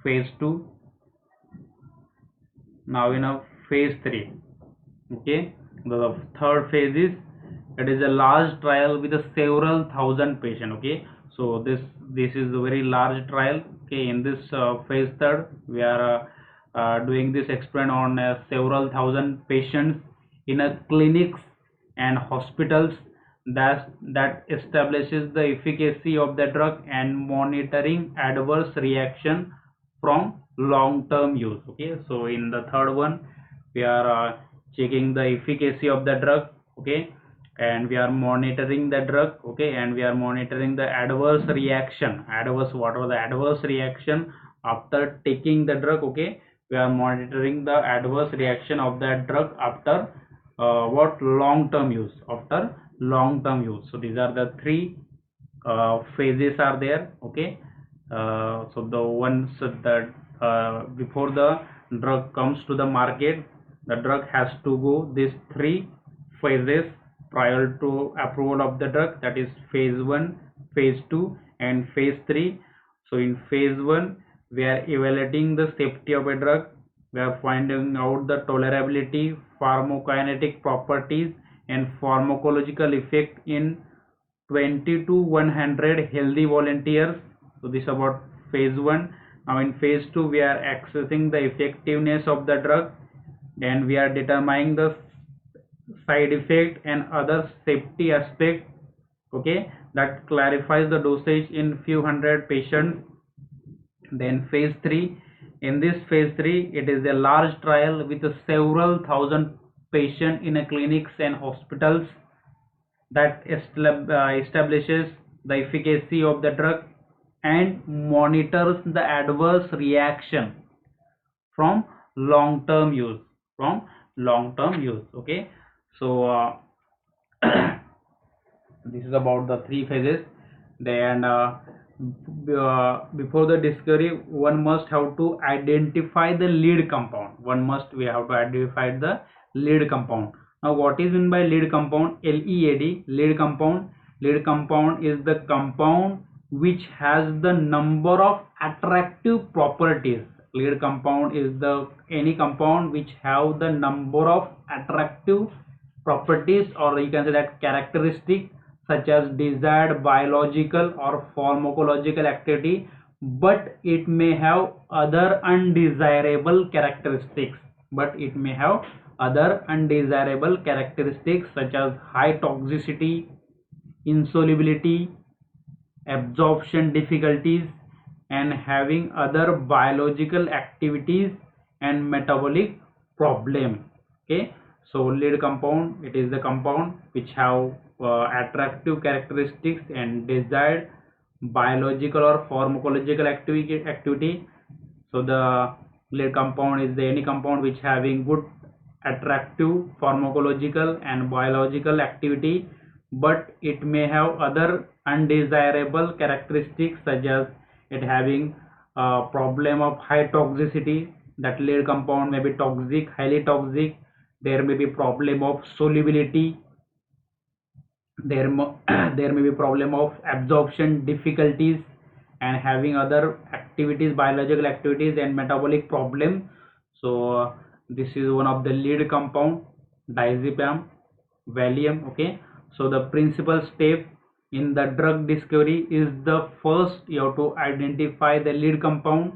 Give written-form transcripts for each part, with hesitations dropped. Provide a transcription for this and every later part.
phase 2, now in a phase 3. Okay, the third phase is, it is a large trial with a several thousand patient. Okay, so this is a very large trial. Okay, in this phase third, we are doing this experiment on several thousand patients in a clinics and hospitals, that establishes the efficacy of the drug and monitoring adverse reaction from long-term use. Okay, so in the third one, we are checking the efficacy of the drug. Okay, and we are monitoring the drug. Okay, and we are monitoring the adverse reaction, what are the adverse reaction after taking the drug. Okay, we are monitoring the adverse reaction of that drug after what long term use, after long term use. So these are the three phases are there. Okay, so the ones that before the drug comes to the market, the drug has to go these three phases prior to approval of the drug, that is phase 1, phase 2 and phase 3. So in phase 1, we are evaluating the safety of a drug, we are finding out the tolerability, pharmacokinetic properties and pharmacological effect in 20 to 100 healthy volunteers. So this is about phase 1. Now in phase 2, we are assessing the effectiveness of the drug, and we are determining the side effect and other safety aspect. Okay, that clarifies the dosage in few hundred patients. Then phase 3, in this phase 3, it is a large trial with several thousand patients in a clinics and hospitals, that establishes the efficacy of the drug and monitors the adverse reaction from long term use, okay, so this is about the three phases. Then before the discovery, one must have to identify the lead compound. We have to identify the lead compound. Now what is meant by lead compound? LEAD, lead compound. Lead compound is the compound which has the number of attractive properties. Lead compound is the any compound which have the number of attractive properties, or you can say that characteristic, such as desired biological or pharmacological activity, but it may have other undesirable characteristics, such as high toxicity, insolubility, absorption difficulties, and having other biological activities and metabolic problem. Okay, so lead compound, it is the compound which have attractive characteristics and desired biological or pharmacological activity. So the lead compound is the any compound which having good attractive pharmacological and biological activity, but it may have other undesirable characteristics, such as it having a problem of high toxicity, that lead compound may be toxic, highly toxic. There may be problem of solubility, there may be problem of absorption difficulties, and having other activities, biological activities and metabolic problem. So this is one of the lead compound, diazepam, Valium. Okay, so the principal step in the drug discovery is the first you have to identify the lead compound.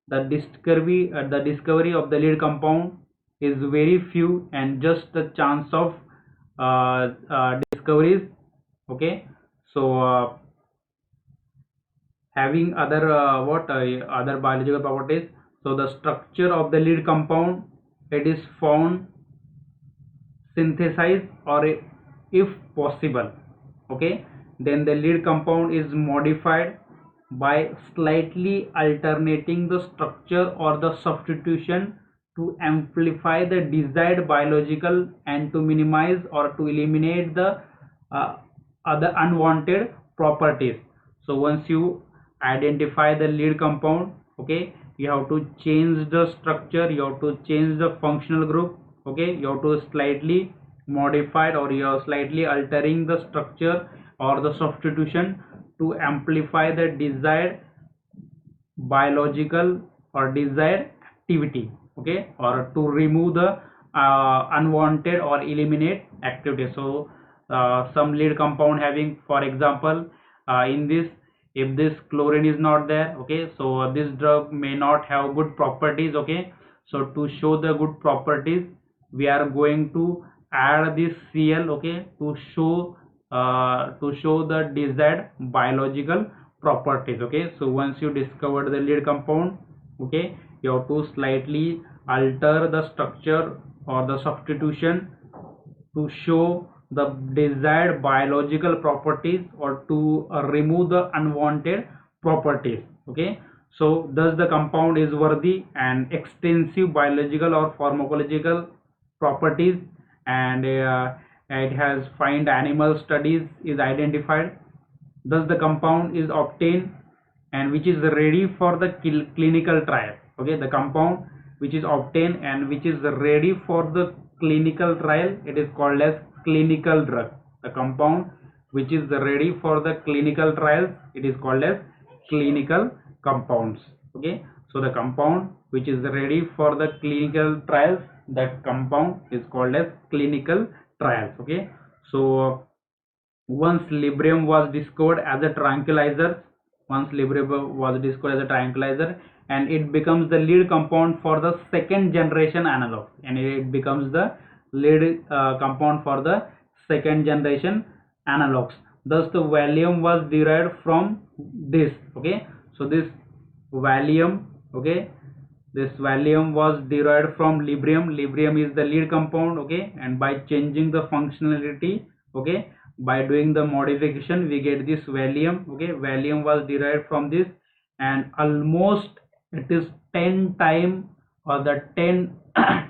The discovery of the lead compound is very few and just the chance of discoveries. Okay, so having other other biological properties. So the structure of the lead compound, it is found synthesized, or if possible. Okay, then the lead compound is modified by slightly alternating the structure or the substitution to amplify the desired biological and to minimize or to eliminate the other unwanted properties. So once you identify the lead compound, okay, you have to change the structure, you have to change the functional group. Okay, you have to slightly modified, or you are slightly altering the structure or the substitution to amplify the desired biological or desired activity, okay, or to remove the unwanted or eliminate activity. So some lead compound having, for example, in this, if this chlorine is not there, okay, so this drug may not have good properties, okay. So to show the good properties, we are going to add this Cl, okay, to show the desired biological properties, okay. So once you discover the lead compound, okay, you have to slightly alter the structure or the substitution to show the desired biological properties or to remove the unwanted properties, okay. So thus the compound is worthy and extensive biological or pharmacological properties, and it has find animal studies is identified. Thus the compound is obtained and which is ready for the clinical trial, okay. The compound which is obtained and which is ready for the clinical trial, it is called as clinical drug. The compound which is ready for the clinical trials, it is called as clinical compounds, okay. So the compound which is ready for the clinical trials, that compound is called as clinical trials, okay. So once Librium was discovered as a tranquilizer, and it becomes the lead compound for the second generation analog, and it becomes the lead compound for the second generation analogs. Thus the Valium was derived from this, okay. So this Valium, okay, this Valium was derived from Librium. Librium is the lead compound, okay, and by changing the functionality, okay, by doing the modification, we get this Valium, okay. Valium was derived from this, and almost it is 10 time or the 10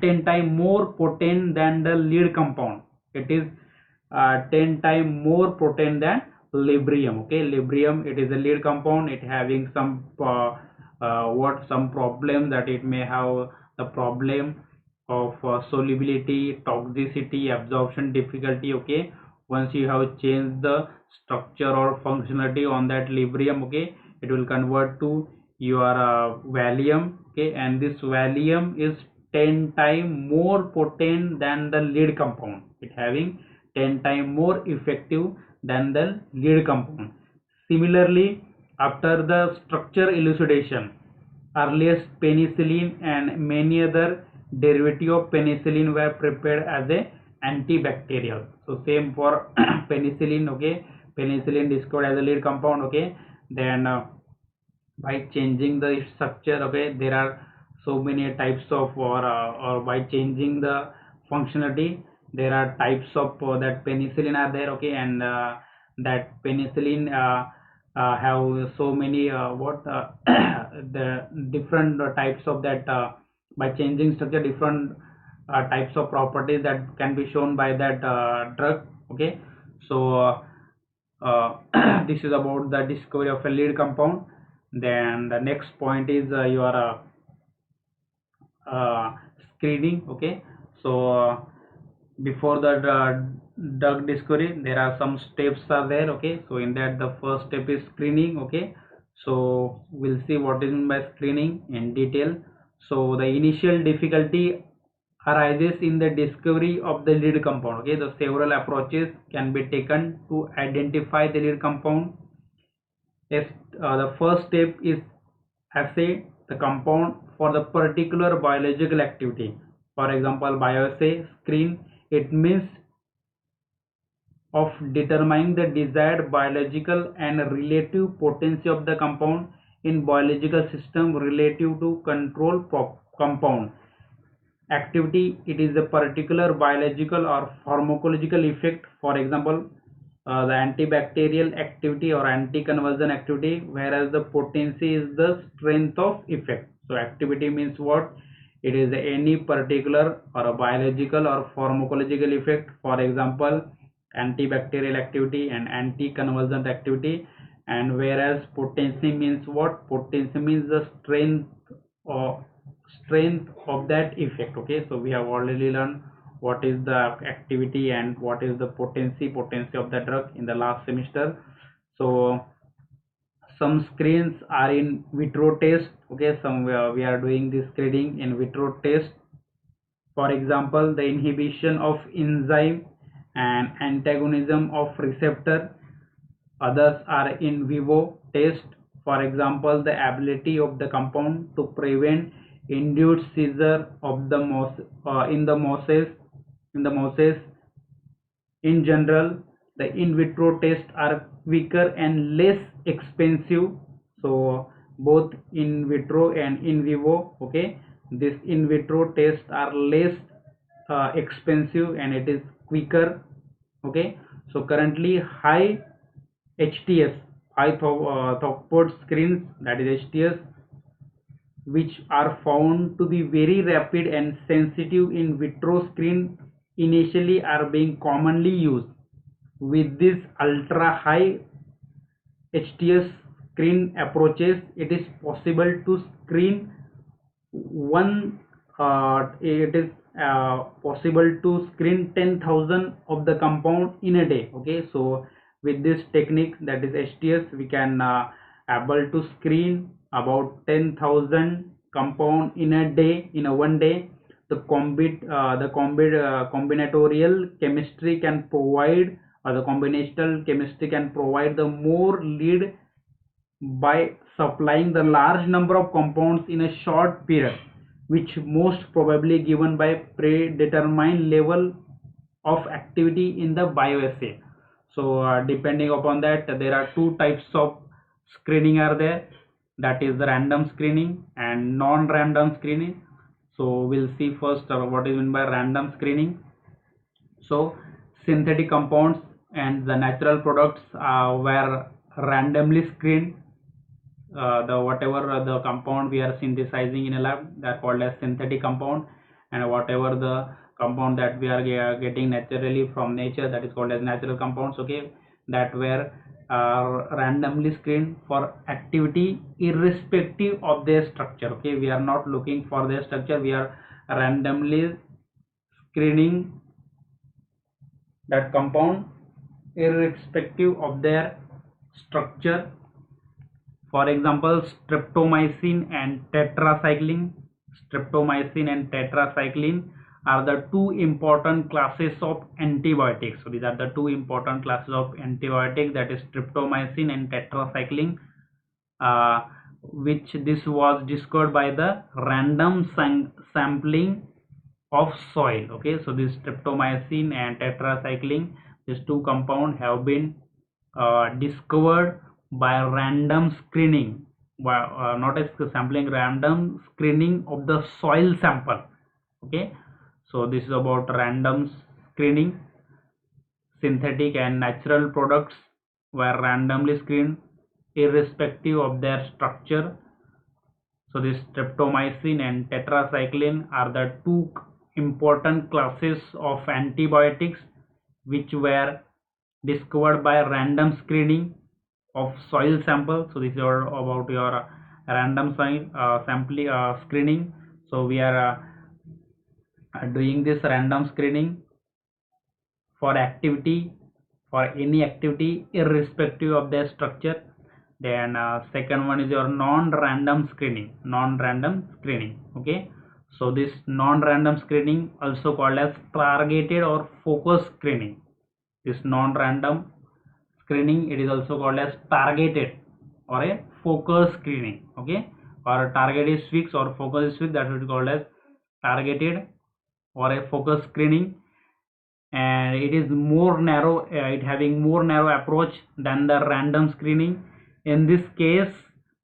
10 time more potent than the lead compound. It is 10 time more potent than Librium, okay. Librium, it is a lead compound, it having some some problem, that it may have the problem of solubility, toxicity, absorption difficulty, okay. Once you have changed the structure or functionality on that Librium, okay, it will convert to your Valium, okay, and this Valium is 10 time more potent than the lead compound, it having 10 time more effective than the lead compound. Similarly, after the structure elucidation, earliest penicillin and many other derivative of penicillin were prepared as a antibacterial. So same for penicillin, okay. Penicillin discovered as a lead compound, okay. Then by changing the structure, okay, there are so many types of, or by changing the functionality, there are types of that penicillin are there, okay. And that penicillin have so many the different types of that, by changing structure, different types of properties that can be shown by that drug, okay. So this is about the discovery of a lead compound. Then the next point is your uh, screening, okay. So before the drug discovery, there are some steps are there, okay. So in that, the first step is screening, okay. So we'll see what is meant by screening in detail. So the initial difficulty arises in the discovery of the lead compound, okay. The several approaches can be taken to identify the lead compound. Yes, the first step is assay the compound for the particular biological activity. For example, bioassay screen, it means of determining the desired biological and relative potency of the compound in biological system relative to control compound activity. It is a particular biological or pharmacological effect. For example, the antibacterial activity or anti-convulsion activity, whereas the potency is the strength of effect. So activity means what? It is any particular or a biological or pharmacological effect. For example, antibacterial activity and anti-convulsant activity. And whereas potency means what? Potency means the or strength of that effect, okay. So we have already learned what is the activity and what is the potency of the drug in the last semester. So some screens are in vitro test. Okay, some we are doing this screening in vitro test. For example, the inhibition of enzyme and antagonism of receptor. Others are in vivo test. For example, the ability of the compound to prevent induced seizure of the in the mosses. In general, the in vitro tests are quicker and less expensive. So both in vitro and in vivo, okay, this in vitro tests are less expensive and it is quicker. Okay, so currently high HTS, high throughput screens, that is HTS, which are found to be very rapid and sensitive in vitro screen, initially are being commonly used. With this ultra high HTS screen approaches, it is possible to screen it is possible to screen 10,000 of the compound in a day. Okay, so with this technique, that is HTS, we can able to screen about 10,000 compound in a day, in a one day. The combinatorial chemistry can provide, or the combinational chemistry can provide the more lead by supplying the large number of compounds in a short period, which most probably given by predetermined level of activity in the bioassay. So depending upon that, there are two types of screening are there, that is the random screening and non-random screening. So we'll see first what is meant by random screening. So synthetic compounds and the natural products were randomly screened. The whatever the compound we are synthesizing in a lab, they are called as synthetic compound, and whatever the compound that we are getting naturally from nature, that is called as natural compounds. Okay, that were randomly screened for activity irrespective of their structure. Okay, we are not looking for their structure, we are randomly screening that compound irrespective of their structure. For example, streptomycin and tetracycline. Streptomycin and tetracycline are the two important classes of antibiotics. So these are the two important classes of antibiotics, that is streptomycin and tetracycline, which this was discovered by the random sampling of soil. Okay, so this streptomycin and tetracycline, these two compounds have been discovered by random screening, not a sampling, random screening of the soil sample. Okay, so this is about random screening. Synthetic and natural products were randomly screened irrespective of their structure. So this streptomycin and tetracycline are the two important classes of antibiotics which were discovered by random screening of soil sample. So this is about your random sampling screening. So we are doing this random screening for activity, for any activity irrespective of their structure. Then second one is your non-random screening. Okay, so this non-random screening also called as targeted or focus screening. This non-random screening, it is also called as targeted or a focus screening. Okay, or target is fixed or focus is fixed, that will be called as targeted or a focus screening, and it is more narrow, it having more narrow approach than the random screening. In this case,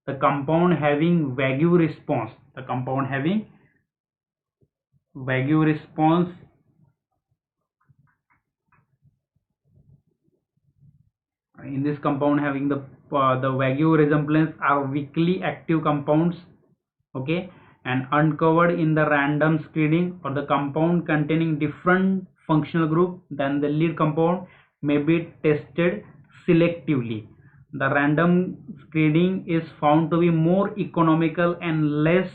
the compound having vague response, in this compound having the vague resemblance are weakly active compounds. Okay, and uncovered in the random screening, or the compound containing different functional group than the lead compound may be tested selectively. The random screening is found to be more economical and less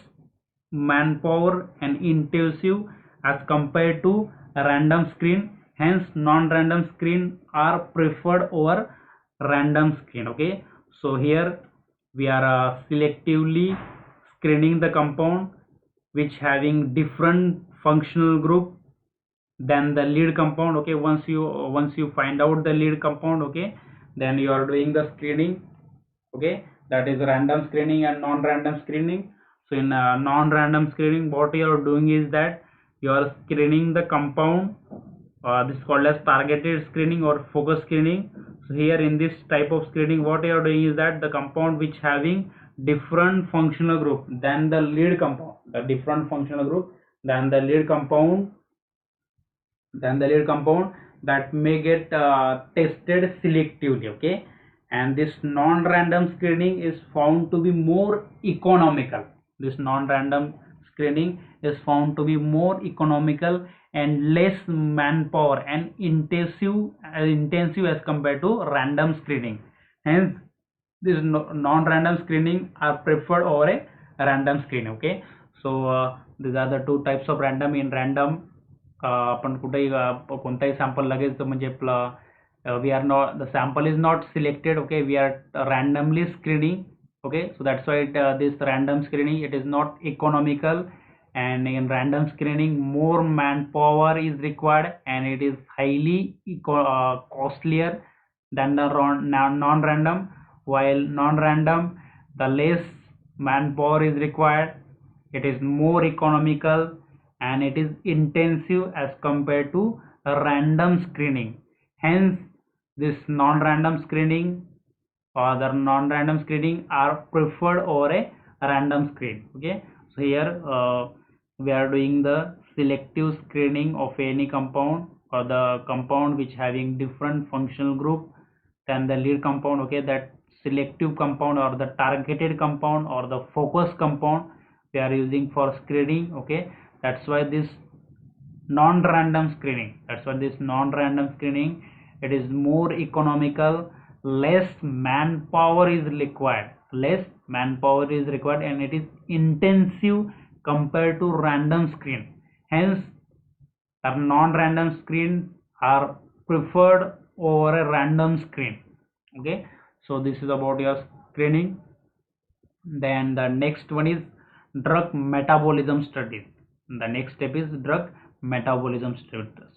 manpower and intensive as compared to a random screen. Hence non-random screen are preferred over random screen. Okay, so here we are selectively screening the compound which having different functional group than the lead compound. Okay, once you find out the lead compound, okay, then you are doing the screening. Okay, that is random screening and non-random screening. So in non-random screening, what you are doing is that you are screening the compound. This is called as targeted screening or focus screening. So here in this type of screening, what you are doing is that the compound which having different functional group than the lead compound, the different functional group than the lead compound, that may get tested selectively. Okay, and this non-random screening is found to be more economical. This non-random screening is found to be more economical and less manpower and intensive as compared to random screening. Hence this non-random screening are preferred over a random screen. Okay, so these are the two types of random. In random आपण कुठेही कोणताही sample लगेच म्हणजे we are not, the sample is not selected. Okay, we are randomly screening. Okay, so that's why this random screening, it is not economical, and in random screening more manpower is required and it is highly costlier than the non-random. While non-random, the less manpower is required, it is more economical, and it is intensive as compared to a random screening. Hence this non-random screening or the non-random screening are preferred over a random screen. Okay, so here we are doing the selective screening of any compound or the compound which having different functional group than the lead compound. Okay, that selective compound or the targeted compound or the focus compound we are using for screening. Okay, that's why this non-random screening, it is more economical, less manpower is required, and it is intensive compared to random screen. Hence the non-random screen are preferred over a random screen. Okay, so this is about your screening. Then the next one is drug metabolism studies. The next step is drug metabolism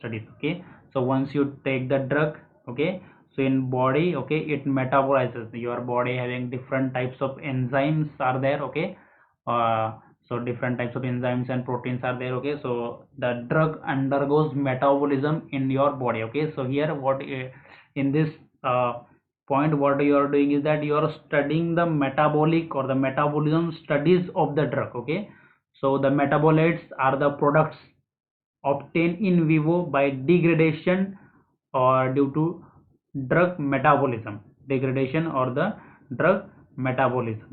studies. Okay, so once you take the drug, okay, so in body, okay, it metabolizes. Your body having different types of enzymes are there. Okay, so different types of enzymes and proteins are there. Okay, so the drug undergoes metabolism in your body. Okay, so here what in this point what you are doing is that you are studying the metabolic or the metabolism studies of the drug. Okay, so the metabolites are the products obtained in vivo by degradation or due to drug metabolism,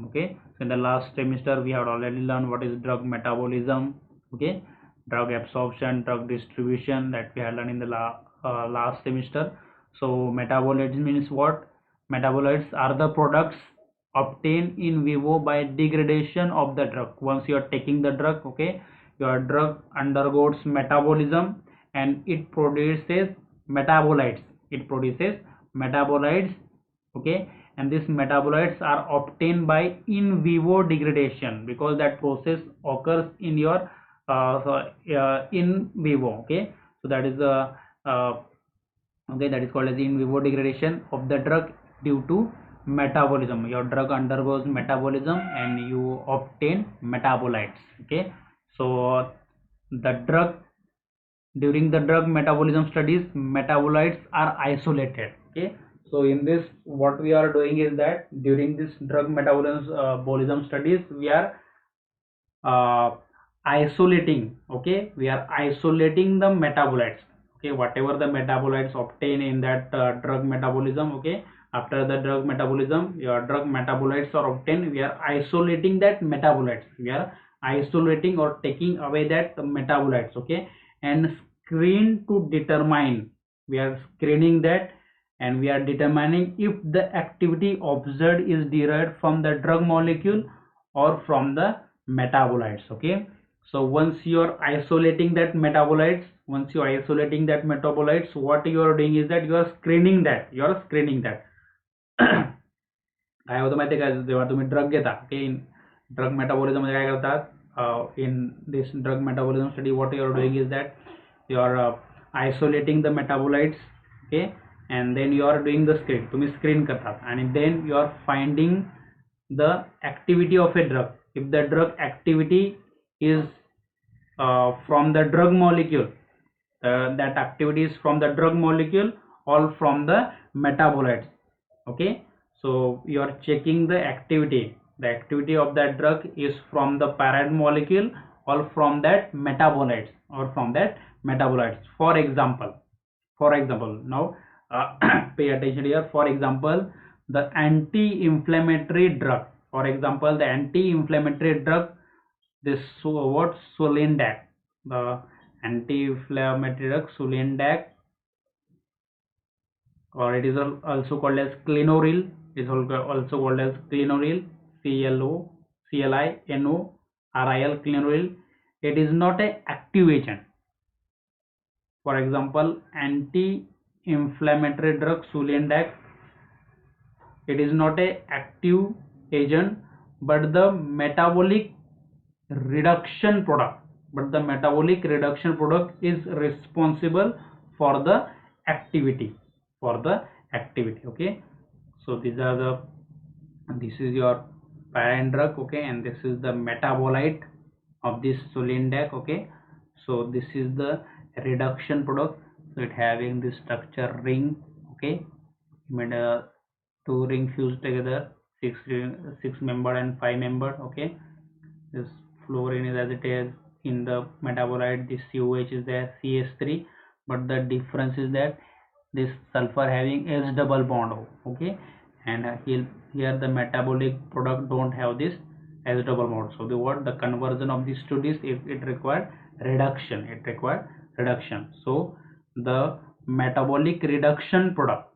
okay, so in the last semester we have already learned what is drug metabolism. Okay, drug absorption, drug distribution, that we have learned in the last semester. So metabolites means what? Metabolites are the products obtained in vivo by degradation of the drug. Once you are taking the drug, okay, your drug undergoes metabolism and it produces metabolites. Okay, and these metabolites are obtained by in vivo degradation because that process occurs in your in vivo. Okay, so that is the okay, that is called as in vivo degradation of the drug due to metabolism. Your drug undergoes metabolism and you obtain metabolites. Okay, so the drug, during the drug metabolism studies, metabolites are isolated. Okay, so in this what we are doing is that during this drug metabolism studies we are isolating. Okay, we are isolating the metabolites. Okay, whatever the metabolites obtained in that drug metabolism. Okay, after the drug metabolism your drug metabolites are obtained, we are isolating that metabolites, we are isolating or taking away that metabolites. Okay, and screen to determine, we are screening that and we are determining if the activity observed is derived from the drug molecule or from the metabolites. Okay, so once you are isolating that metabolites, what you are doing is that you are screening that, काय होतं माहिती आहे का, जेव्हा तुम्ही drug घेता, okay, इन drug metabolism मध्ये काय करतात, in this drug metabolism study what you are doing is that you are isolating the metabolites, okay, and then you are doing the screen, तुम्ही स्क्रीन करतात, and then you are finding the activity of a drug. If the drug activity is from the drug molecule, that activity is from the drug molecule or from the metabolites, okay. So you are checking the activity of that drug is from the parent molecule or from that metabolites, for example now, pay attention here. For example, the anti-inflammatory drug, this what Sulindac, the anti-inflammatory drug Sulindac, or it is also called as Clinoril, is also called as Clinoril, Clinoril, Clinoril. It is not a active agent. For example, anti-inflammatory drug Sulindac, it is not a active agent, but the metabolic reduction product is responsible for the activity, okay. So this is your parent drug, okay, and this is the metabolite of this Sulindac, okay. So this is the reduction product, so it having this structure ring, okay, made a two ring fused together, six membered and five membered, okay. This fluorine is as it is in the metabolite, this COH is there, CH3, but the difference is that this sulfur having S double bond, okay, and here the metabolic product don't have this S double bond. So the conversion of these to this, it required reduction, so the metabolic reduction product,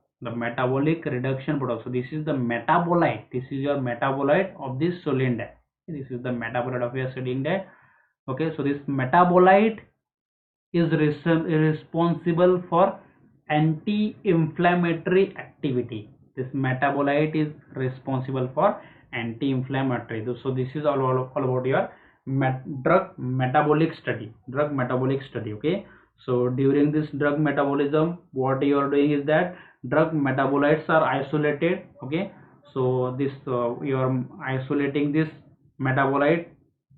so this is the metabolite, this is your metabolite of this Sulindac, this is the metabolite of your Sulindac, okay. So this metabolite is responsible for anti-inflammatory activity. This metabolite is responsible for anti-inflammatory. So this is all about your drug metabolic study, okay. So during this drug metabolism, what you are doing is that drug metabolites are isolated, okay. So this you are isolating this metabolite,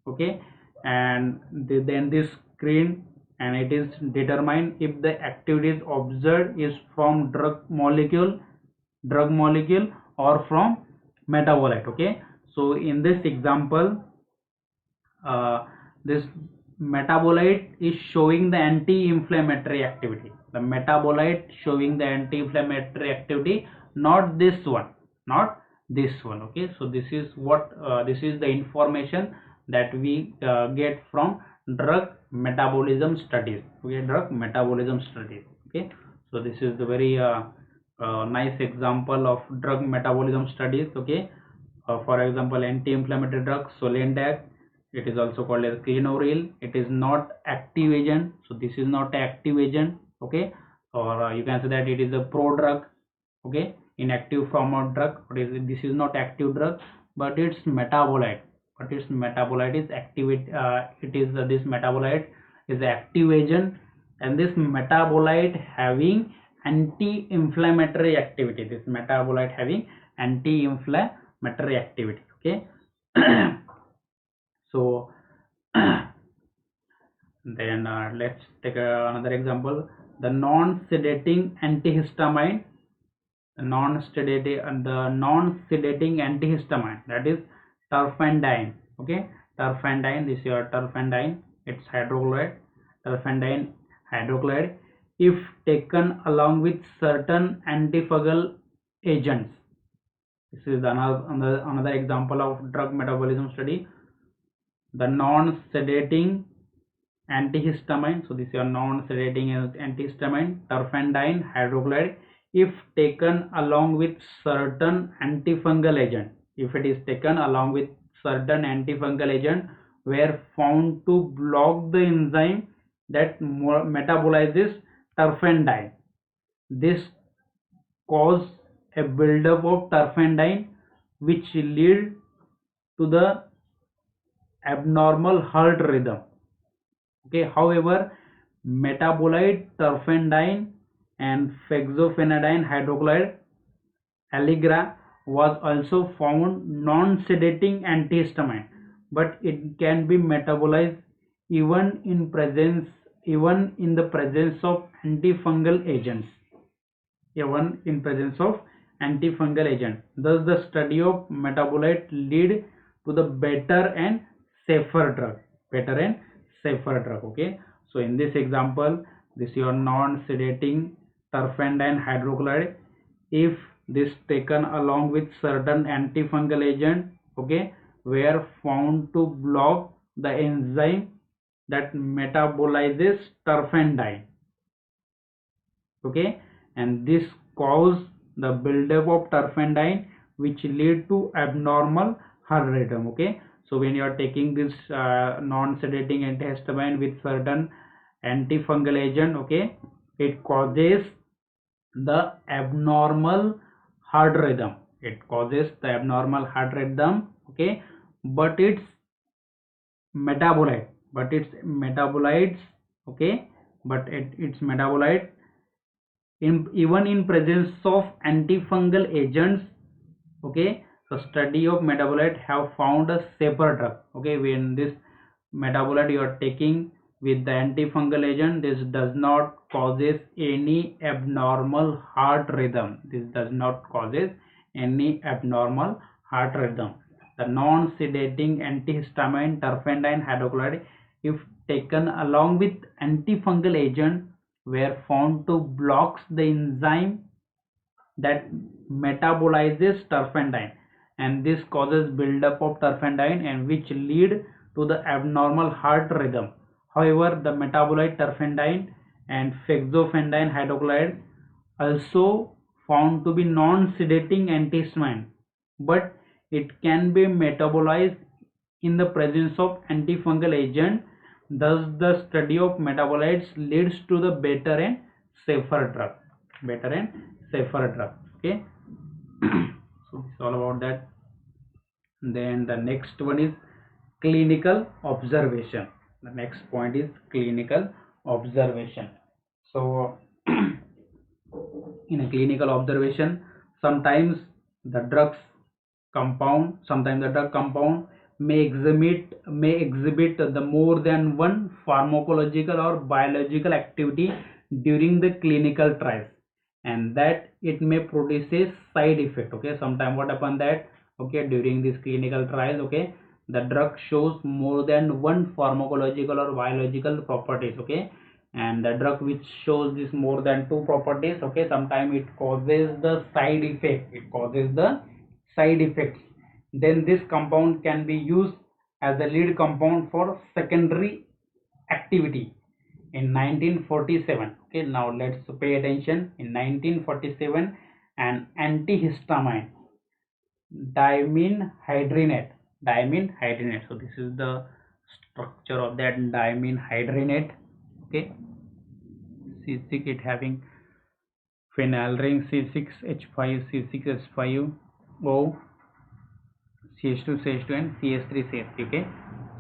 okay, and then this screen, and it is determined if the activity observed is from drug molecule or from metabolite, okay. So in this example, this metabolite is showing the anti-inflammatory activity, not this one, okay. So this is what this is the information that we get from drug metabolism studies, okay, okay. So this is the very nice example of drug metabolism studies, okay. For example, anti-inflammatory drug Sulindac, it is also called as Clinoril, it is not active agent, so this is not active agent, okay. Or you can say that it is a prodrug, okay, inactive form of drug, but this is not active drug, but its metabolite is activate, it is this metabolite is active agent, and this metabolite having anti-inflammatory activity, okay. So then let's take another example, the non-sedating antihistamine, the non-sedating antihistamine, that is terfenadine, okay. Terfenadine, this is your terfenadine, it's terfenadine hydrochloride, if taken along with certain antifungal agents. This is another example of drug metabolism study, the non-sedating antihistamine. So this is your non-sedating antihistamine, terfenadine hydrochloride, if taken along with certain antifungal agent, if it is taken along with certain antifungal agent, were found to block the enzyme that metabolizes terfenadine. This cause a buildup of terfenadine which lead to the abnormal heart rhythm. Okay, however, metabolite terfenadine and fexofenadine hydrochloride Allegra was also found non-sedating antihistamine, but it can be metabolized even even in the presence of antifungal agents. Even in presence of antifungal agent. Thus, the study of metabolite lead to the better and safer drug. Better and safer drug. Okay. So in this example, this your non-sedating terfenadine hydrochloride. If this taken along with certain antifungal agent, okay, were found to block the enzyme that metabolizes terfenadine, okay, and this cause the buildup of terfenadine which lead to abnormal heart rhythm. Okay, so when you are taking this non-sedating antihistamine with certain antifungal agent, okay, it causes the abnormal heart rhythm. It causes the abnormal heart rhythm. Okay, but its metabolite, but its metabolites, okay, but its metabolite even in presence of antifungal agents, okay, the study of metabolite have found a safer drug. Okay, when this metabolite you are taking with the antifungal agent, this does not causes any abnormal heart rhythm. This does not causes any abnormal heart rhythm. The non-sedating antihistamine terfenadine hydrochloride, if taken along with antifungal agent, were found to blocks the enzyme that metabolizes terfenadine, and this causes buildup of terfenadine and which lead to the abnormal heart rhythm. However, the metabolite terfenadine and fexofenadine hydrochloride also found to be non-sedating antihistamine, but it can be metabolized in the presence of antifungal agent. Thus, the study of metabolites leads to the better and safer drug. Better and safer drug. Okay. So it's all about that. Then the next one is clinical observation. The next point is clinical observation. So in a clinical observation, sometimes the drugs sometimes the drug compound may exhibit the more than one pharmacological or biological activity during the clinical trials, and that it may produce a side effect. Okay, sometimes what happen that, okay, during this clinical trials, okay, the drug shows more than one pharmacological or biological properties. Okay, and the drug which shows this more than two properties, okay, sometimes it causes the side effect. It causes the side effects. Then this compound can be used as a lead compound for secondary activity. In 1947, okay, now let's pay attention. In 1947, an antihistamine, dimenhydrinate. So this is the structure of that dimenhydrinate. Okay, C6, it having phenyl ring C6H5, C6H5O, CH2 and CH3 okay.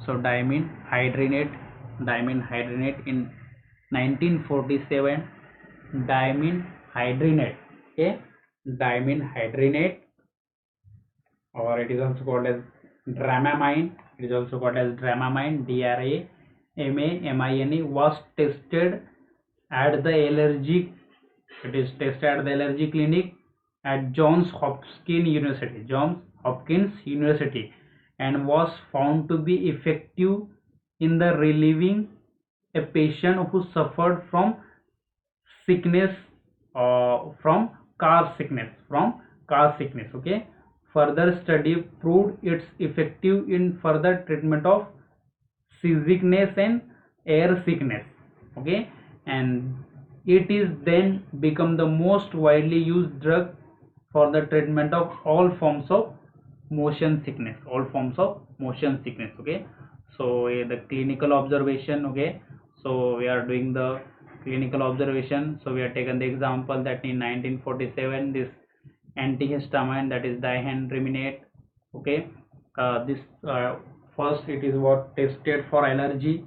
So dimenhydrinate in 1947, dimenhydrinate, okay, dimenhydrinate, or it is also called as Dramamine. It is also called as Dramamine, DRAMAMINE, was tested at the allergy. It is tested at the allergy clinic at Johns Hopkins University, and was found to be effective in the relieving a patient who suffered from sickness, from car sickness. Okay, further study proved its effective in further treatment of seasickness and air sickness. Okay, and it is then become the most widely used drug for the treatment of all forms of motion sickness. Okay, so the clinical observation. Okay, so we are doing the clinical observation. So we are taken the example that in 1947, this antihistamine, that is dihydramamine, Okay, this first it is what tested for allergy,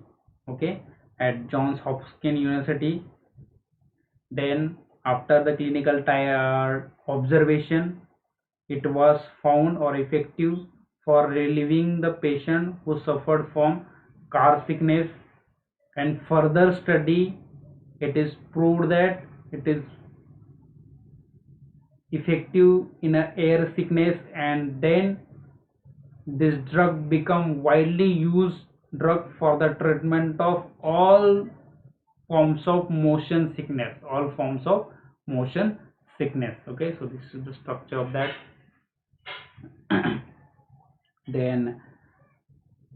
okay, at Johns Hopkins University. Then after the clinical observation, it was found or effective for relieving the patient who suffered from car sickness, and further study it is proved that it is effective in a air sickness, and then this drug become widely used drug for the treatment of all forms of motion sickness, okay. So this is the structure of that. then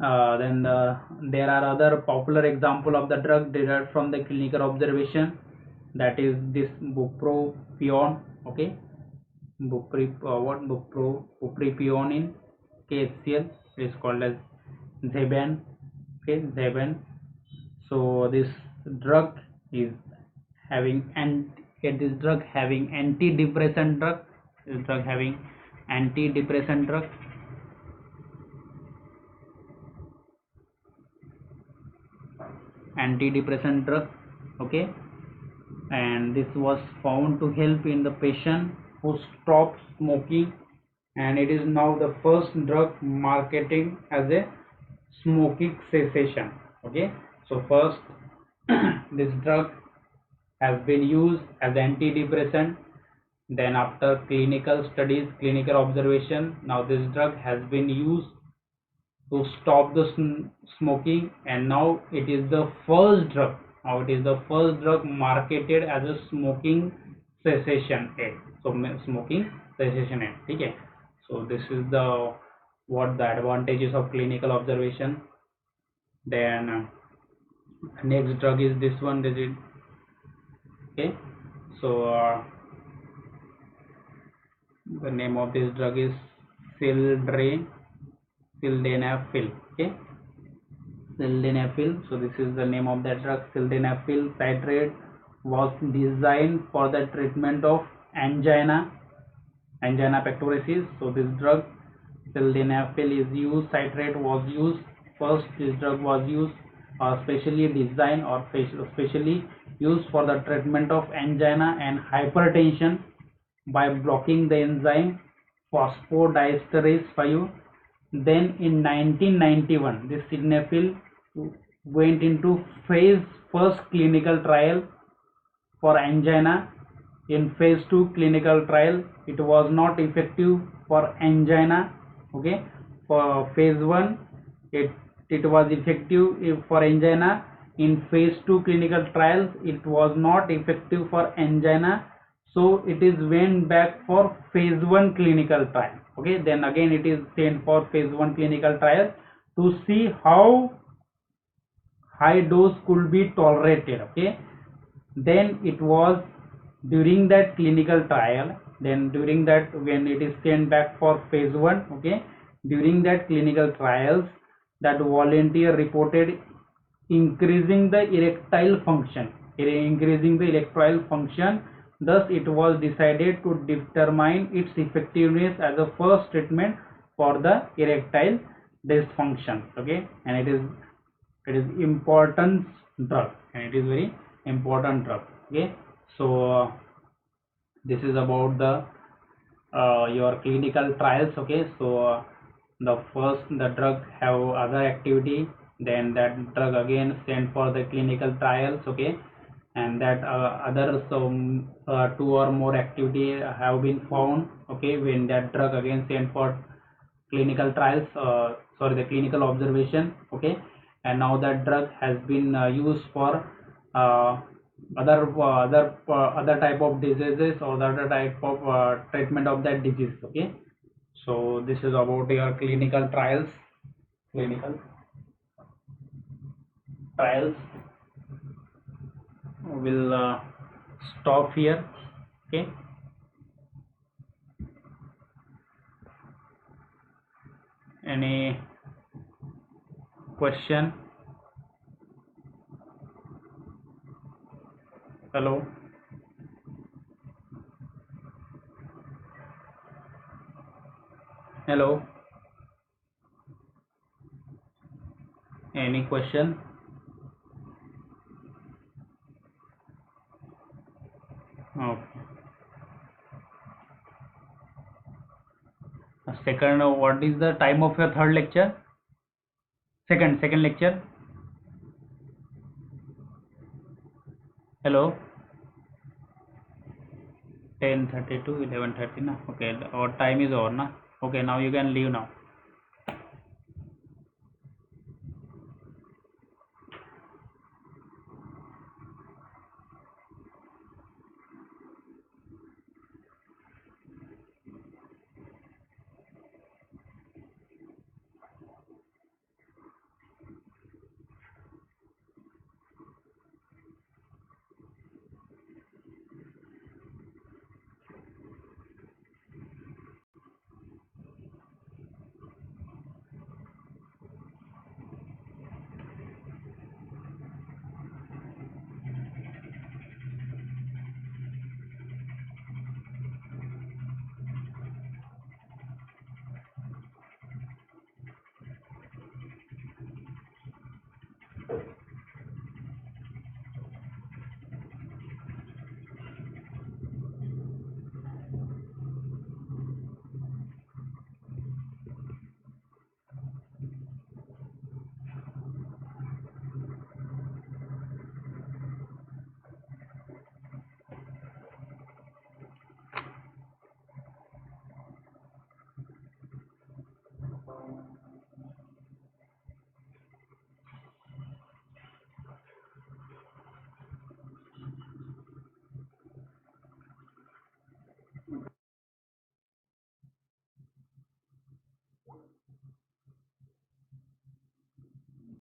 there are other popular example of the drug derived from the clinical observation, that is this bupropion, okay. Bupropion in KHCl is called as Zaban, okay, Zaban. So this drug is having this drug having antidepressant drug, this drug having antidepressant drug, okay. And this was found to help in the patient who stopped smoking, and it is now the first drug marketing as a smoking cessation, okay. So first this drug has been used as antidepressant, then after clinical studies, clinical observation, now this drug has been used to stop the smoking, and now it is the first drug, marketed as a smoking cessation aid. So smoking cessation aid, okay. So this is the what the advantages of clinical observation. Then next drug is this one, this is okay. So the name of this drug is sildenafil, okay, sildenafil. So this is the name of that drug. Sildenafil citrate was designed for the treatment of angina pectoris. So this drug sildenafil is used, citrate was used first. This drug was used specially designed or specially used for the treatment of angina and hypertension by blocking the enzyme phosphodiesterase 5. Then in 1991, this sildenafil went into phase first clinical trial for angina. In phase 2 clinical trial, it was not effective for angina, okay. For phase 1, it was effective for angina. In phase 2 clinical trials, it was not effective for angina, so it is went back for phase 1 clinical trial, okay. Then again it is sent for phase 1 clinical trial to see how high dose could be tolerated, okay. Then it was during that clinical trial, then during that when it is sent back for phase 1, okay, during that clinical trials, that volunteer reported increasing the erectile function, thus it was decided to determine its effectiveness as a first treatment for the erectile dysfunction, okay. And it is important drug, and it is very important drug, okay. So this is about the your clinical trials, okay. So the drug have other activity, then that drug again sent for the clinical trials, okay. And that other some two or more activity have been found, okay, when that drug again sent for clinical trials, sorry, the clinical observation, okay. And now that drug has been used for uh, other type of diseases or other type of treatment of that disease, okay. So this is about your clinical trials. Will stop here, okay. Any question? Hello? Hello? Any question? Okay. Second, what is the time of your third lecture? Second lecture. Hello. 10:30 to 11:30 na. Okay, our time is over na. Okay, now you can leave now.